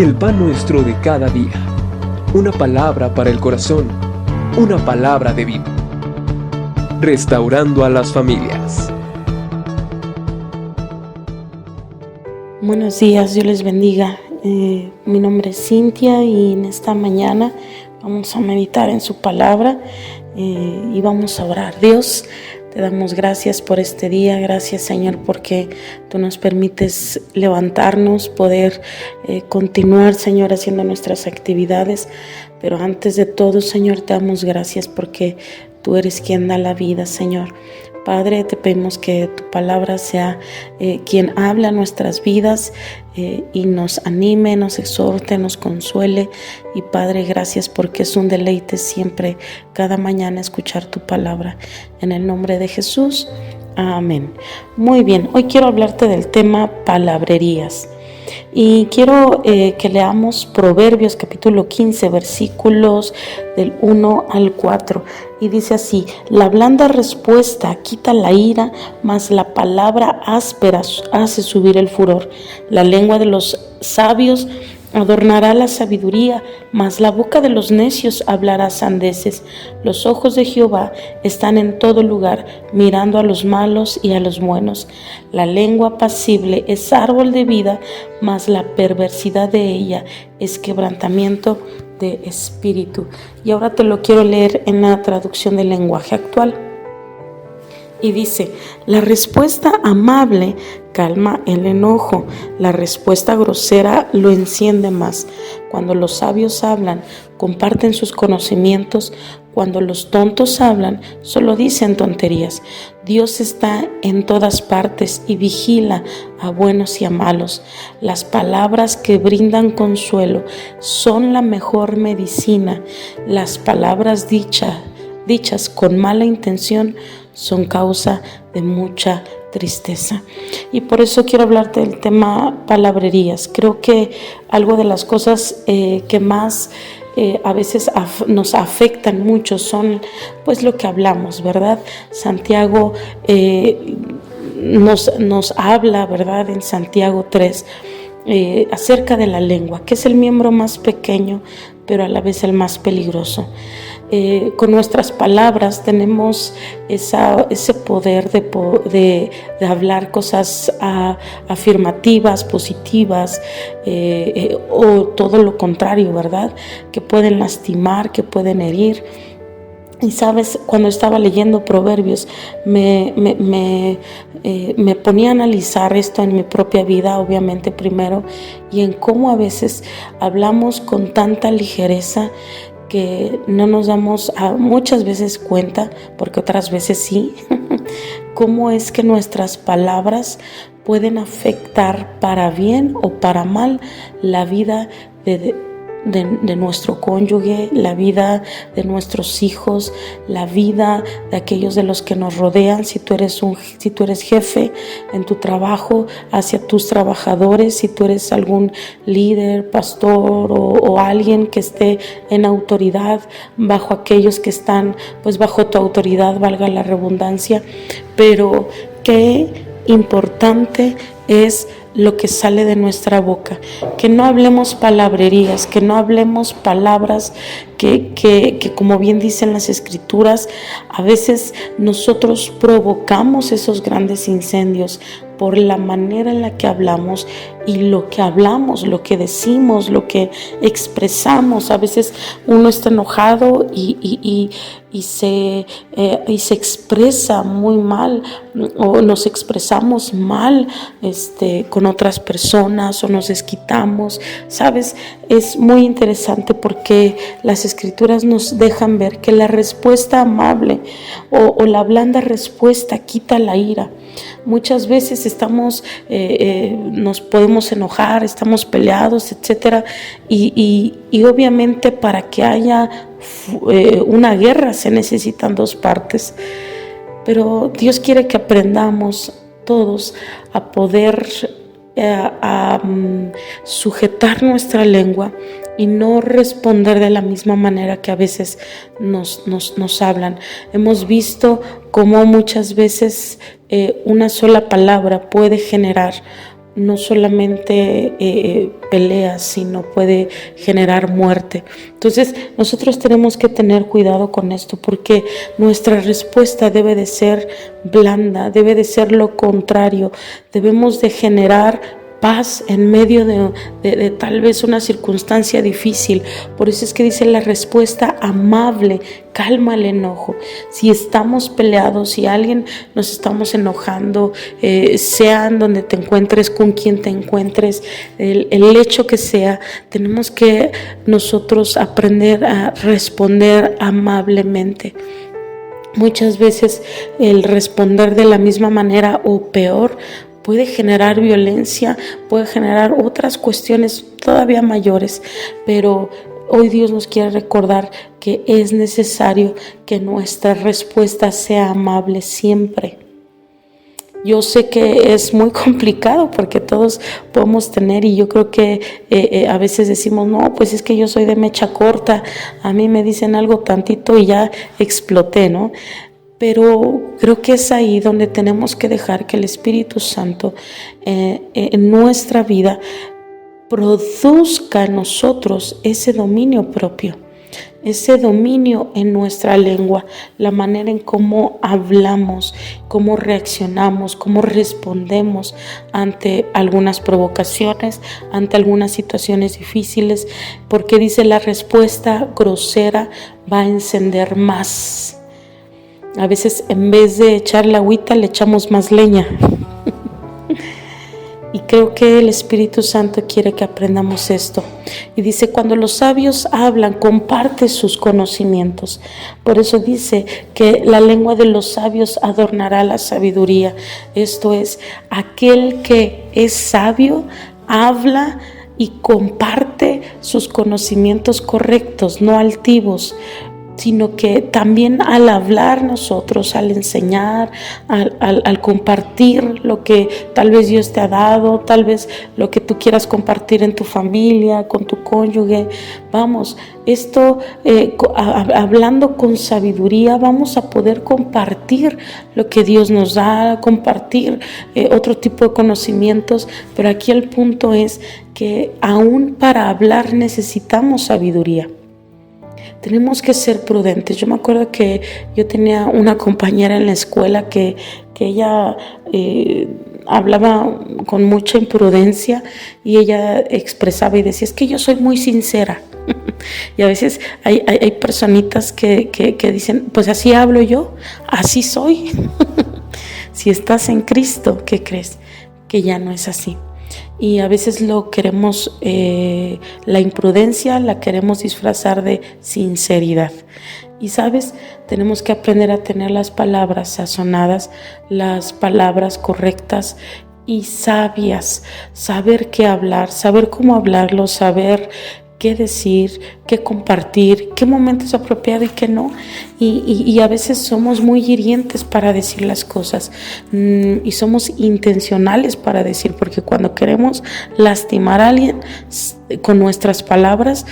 El pan nuestro de cada día. Una palabra para el corazón. Una palabra de vida. Restaurando a las familias. Buenos días, Dios les bendiga. Mi nombre es Cintia y en esta mañana vamos a meditar en su palabra y vamos a orar. Dios, te damos gracias por este día. Gracias, Señor, porque tú nos permites levantarnos, poder continuar, Señor, haciendo nuestras actividades. Pero antes de todo, Señor, te damos gracias porque tú eres quien da la vida, Señor. Padre, te pedimos que tu palabra sea quien habla nuestras vidas y nos anime, nos exhorte, nos consuele. Y Padre, gracias porque es un deleite siempre, cada mañana, escuchar tu palabra. En el nombre de Jesús, amén. Muy bien, hoy quiero hablarte del tema palabrerías. Y quiero que leamos Proverbios capítulo 15, versículos del 1 al 4. Y dice así: la blanda respuesta quita la ira, mas la palabra áspera hace subir el furor. La lengua de los sabios adornará la sabiduría, mas la boca de los necios hablará sandeces. Los ojos de Jehová están en todo lugar, mirando a los malos y a los buenos. La lengua apacible es árbol de vida, mas la perversidad de ella es quebrantamiento de espíritu. Y ahora te lo quiero leer en la traducción del lenguaje actual. Y dice: la respuesta amable calma el enojo, la respuesta grosera lo enciende más. Cuando los sabios hablan, comparten sus conocimientos. Cuando los tontos hablan, solo dicen tonterías. Dios está en todas partes y vigila a buenos y a malos. Las palabras que brindan consuelo son la mejor medicina. Las palabras dichas con mala intención son causa de mucha tristeza. Y por eso quiero hablarte del tema palabrerías. Creo que algo de las cosas que más a veces nos afectan mucho son pues lo que hablamos, ¿verdad? Santiago nos habla, ¿verdad? En Santiago 3 acerca de la lengua, que es el miembro más pequeño, pero a la vez el más peligroso. Con nuestras palabras tenemos ese poder de hablar cosas afirmativas, positivas, o todo lo contrario, ¿verdad? Que pueden lastimar, que pueden herir. Y sabes, cuando estaba leyendo Proverbios, me ponía a analizar esto en mi propia vida, obviamente primero, y en cómo a veces hablamos con tanta ligereza que no nos damos muchas veces cuenta, porque otras veces sí, cómo es que nuestras palabras pueden afectar para bien o para mal la vida de nuestro cónyuge, la vida de nuestros hijos, la vida de aquellos de los que nos rodean. Si tú eres jefe en tu trabajo, hacia tus trabajadores, si tú eres algún líder, pastor o alguien que esté en autoridad bajo aquellos que están pues bajo tu autoridad, valga la redundancia. Pero qué importante es lo que sale de nuestra boca, que no hablemos palabrerías, que no hablemos palabras que como bien dicen las escrituras, a veces nosotros provocamos esos grandes incendios por la manera en la que hablamos y lo que hablamos, lo que decimos, lo que expresamos. A veces uno está enojado y se expresa muy mal, o nos expresamos mal con otras personas, o nos desquitamos. Sabes, es muy interesante porque las escrituras nos dejan ver que la respuesta amable o la blanda respuesta quita la ira. Muchas veces nos podemos enojar, estamos peleados, etcétera, y obviamente para que haya una guerra se necesitan dos partes. Pero Dios quiere que aprendamos todos a poder sujetar nuestra lengua y no responder de la misma manera que a veces nos hablan. Hemos visto cómo muchas veces una sola palabra puede generar no solamente peleas, sino puede generar muerte. Entonces nosotros tenemos que tener cuidado con esto, porque nuestra respuesta debe de ser blanda, debe de ser lo contrario. Debemos de generar paz en medio de tal vez una circunstancia difícil. Por eso es que dice la respuesta amable calma el enojo. Si estamos peleados, si alguien nos estamos enojando, sea en donde te encuentres, con quien te encuentres, el hecho que sea, tenemos que nosotros aprender a responder amablemente. Muchas veces el responder de la misma manera o peor puede generar violencia, puede generar otras cuestiones todavía mayores, pero hoy Dios nos quiere recordar que es necesario que nuestra respuesta sea amable siempre. Yo sé que es muy complicado porque todos podemos tener, y yo creo que a veces decimos, no, pues es que yo soy de mecha corta, a mí me dicen algo tantito y ya exploté, ¿no? Pero creo que es ahí donde tenemos que dejar que el Espíritu Santo en nuestra vida produzca en nosotros ese dominio propio, ese dominio en nuestra lengua, la manera en cómo hablamos, cómo reaccionamos, cómo respondemos ante algunas provocaciones, ante algunas situaciones difíciles, porque dice la respuesta grosera va a encender más. A veces en vez de echar la agüita le echamos más leña. Y creo que el Espíritu Santo quiere que aprendamos esto. Y dice, cuando los sabios hablan, comparte sus conocimientos. Por eso dice que la lengua de los sabios adornará la sabiduría. Esto es, aquel que es sabio habla y comparte sus conocimientos correctos, no altivos, sino que también al hablar nosotros, al enseñar, al compartir lo que tal vez Dios te ha dado, tal vez lo que tú quieras compartir en tu familia, con tu cónyuge, vamos, esto hablando con sabiduría vamos a poder compartir lo que Dios nos da, compartir otro tipo de conocimientos, pero aquí el punto es que aún para hablar necesitamos sabiduría. Tenemos que ser prudentes. Yo me acuerdo que yo tenía una compañera en la escuela que ella hablaba con mucha imprudencia y ella expresaba y decía, es que yo soy muy sincera. Y a veces hay personitas que dicen, pues así hablo yo, así soy. Si estás en Cristo, ¿qué crees? Que ya no es así. Y a veces lo queremos, la imprudencia la queremos disfrazar de sinceridad. Y sabes, tenemos que aprender a tener las palabras sazonadas, las palabras correctas y sabias, saber qué hablar, saber cómo hablarlo, saber qué decir, qué compartir, qué momento es apropiado y qué no. Y a veces somos muy hirientes para decir las cosas y somos intencionales para decir, porque cuando queremos lastimar a alguien con nuestras palabras,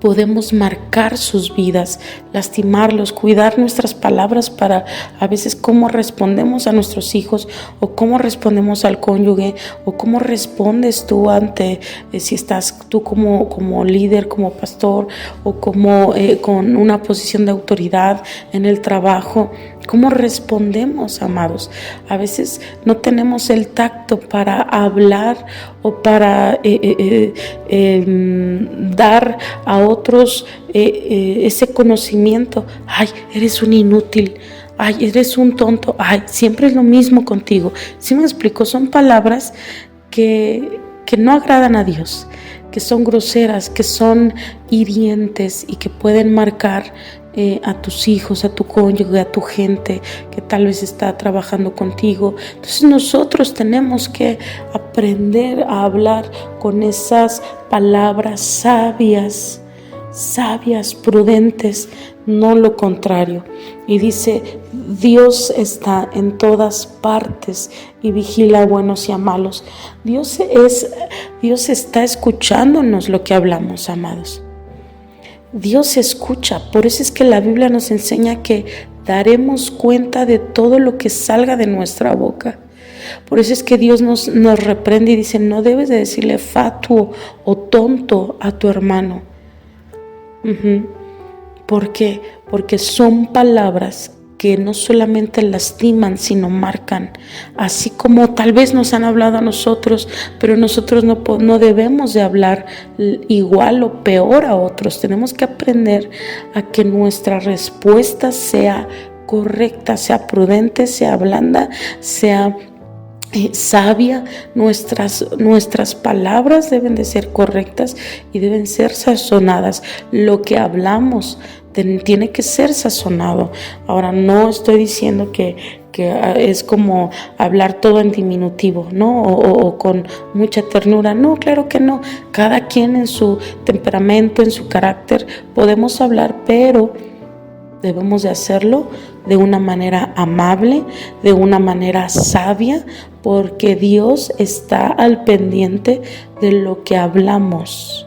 podemos marcar sus vidas, lastimarlos, cuidar nuestras palabras para a veces cómo respondemos a nuestros hijos o cómo respondemos al cónyuge o cómo respondes tú ante, si estás tú como líder, como pastor o como con una posición de autoridad en el trabajo. ¿Cómo respondemos, amados? A veces no tenemos el tacto para hablar o para dar a otros ese conocimiento. Ay, eres un inútil. Ay, eres un tonto. Ay, siempre es lo mismo contigo. ¿Sí me explico? Son palabras que no agradan a Dios, que son groseras, que son hirientes y que pueden marcar a tus hijos, a tu cónyuge, a tu gente que tal vez está trabajando contigo. Entonces nosotros tenemos que aprender a hablar con esas palabras sabias, prudentes, no lo contrario. Y dice, Dios está en todas partes y vigila a buenos y a malos. Dios está escuchándonos lo que hablamos, amados. Dios escucha, por eso es que la Biblia nos enseña que daremos cuenta de todo lo que salga de nuestra boca. Por eso es que Dios nos reprende y dice, no debes de decirle fatuo o tonto a tu hermano. ¿Por qué? Porque son palabras que no solamente lastiman, sino marcan. Así como tal vez nos han hablado a nosotros, pero nosotros no debemos de hablar igual o peor a otros. Tenemos que aprender a que nuestra respuesta sea correcta, sea prudente, sea blanda, sea sabia. Nuestras palabras deben de ser correctas y deben ser sazonadas. Lo que hablamos tiene que ser sazonado. Ahora, no estoy diciendo que es como hablar todo en diminutivo, ¿no? O con mucha ternura. No, claro que no. Cada quien en su temperamento, en su carácter, podemos hablar, pero debemos de hacerlo de una manera amable, de una manera sabia, porque Dios está al pendiente de lo que hablamos,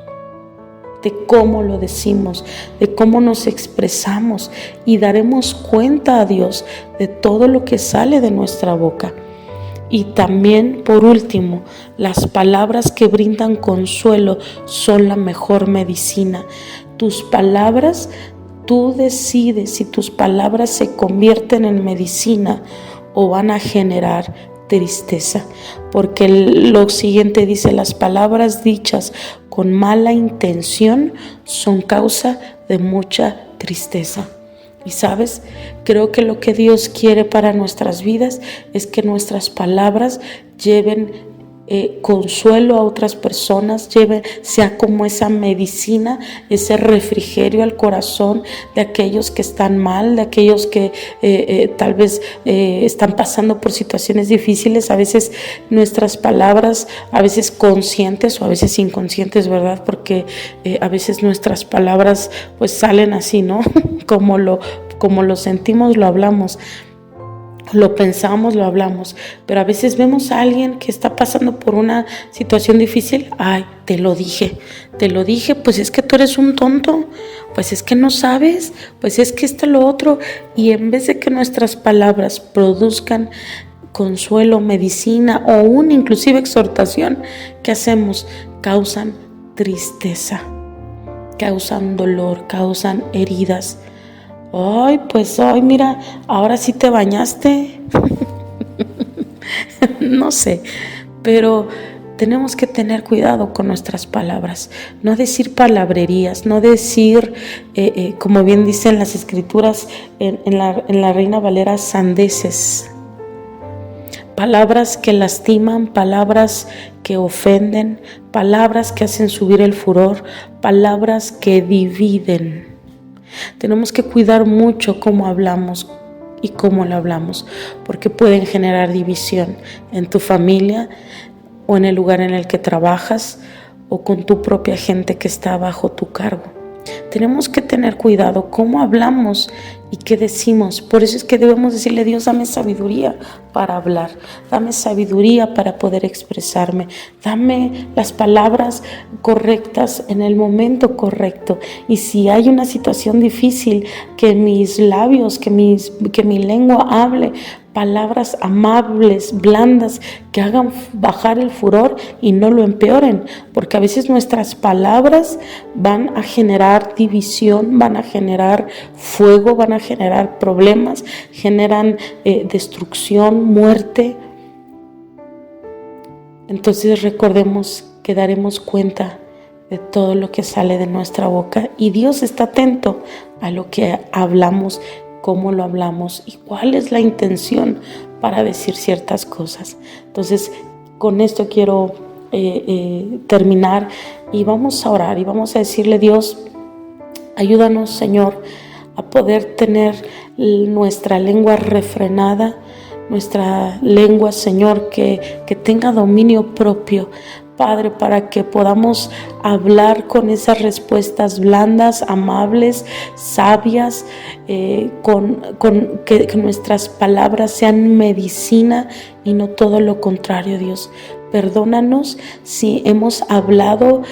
de cómo lo decimos, de cómo nos expresamos, y daremos cuenta a Dios de todo lo que sale de nuestra boca. Y también, por último, las palabras que brindan consuelo son la mejor medicina. Tus palabras, tú decides si tus palabras se convierten en medicina o van a generar tristeza, porque lo siguiente dice: las palabras dichas con mala intención son causa de mucha tristeza. Y sabes, creo que lo que Dios quiere para nuestras vidas es que nuestras palabras lleven consuelo a otras personas, sea como esa medicina, ese refrigerio al corazón de aquellos que están mal, de aquellos que tal vez están pasando por situaciones difíciles. A veces nuestras palabras, a veces conscientes o a veces inconscientes, ¿verdad? Porque a veces nuestras palabras pues salen así, ¿no? como lo sentimos, lo hablamos. Lo pensamos, lo hablamos, pero a veces vemos a alguien que está pasando por una situación difícil. Ay, te lo dije, pues es que tú eres un tonto, pues es que no sabes, pues es que esto, lo otro. Y en vez de que nuestras palabras produzcan consuelo, medicina o inclusive exhortación, ¿qué hacemos? Causan tristeza, causan dolor, causan heridas. Ay, pues hoy mira, ahora sí te bañaste. No sé, pero tenemos que tener cuidado con nuestras palabras, no decir palabrerías, no decir, como bien dicen las escrituras en la Reina Valera, sandeces. Palabras que lastiman, palabras que ofenden, palabras que hacen subir el furor, palabras que dividen. Tenemos que cuidar mucho cómo hablamos y cómo lo hablamos, porque pueden generar división en tu familia o en el lugar en el que trabajas o con tu propia gente que está bajo tu cargo. Tenemos que tener cuidado cómo hablamos y qué decimos. Por eso es que debemos decirle: Dios, dame sabiduría para hablar, dame sabiduría para poder expresarme, dame las palabras correctas en el momento correcto. Y si hay una situación difícil, que mis labios, que mi lengua hable palabras amables, blandas, que hagan bajar el furor y no lo empeoren, porque a veces nuestras palabras van a generar división, van a generar fuego, van a generar problemas, generan destrucción, muerte. Entonces recordemos que daremos cuenta de todo lo que sale de nuestra boca, y Dios está atento a lo que hablamos, cómo lo hablamos y cuál es la intención para decir ciertas cosas. Entonces, con esto quiero terminar, y vamos a orar y vamos a decirle: Dios, ayúdanos, Señor, a poder tener nuestra lengua refrenada, nuestra lengua, Señor, que tenga dominio propio, Padre, para que podamos hablar con esas respuestas blandas, amables, sabias, que nuestras palabras sean medicina y no todo lo contrario, Dios. Perdónanos si hemos hablado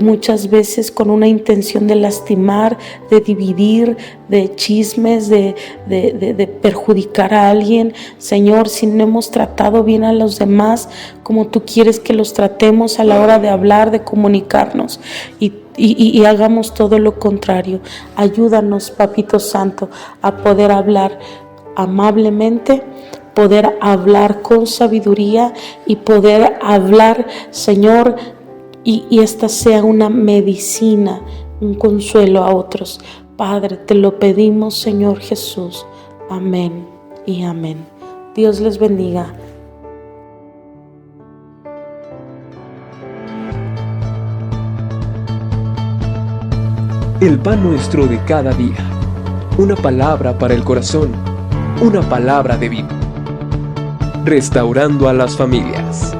muchas veces con una intención de lastimar, de dividir, de chismes, de perjudicar a alguien. Señor, si no hemos tratado bien a los demás como tú quieres que los tratemos a la hora de hablar, de comunicarnos, y hagamos todo lo contrario. Ayúdanos, Papito Santo, a poder hablar amablemente, poder hablar con sabiduría y poder hablar, Señor, y esta sea una medicina, un consuelo a otros. Padre, te lo pedimos, Señor Jesús. Amén y amén. Dios les bendiga. El pan nuestro de cada día. Una palabra para el corazón. Una palabra de vida. Restaurando a las familias.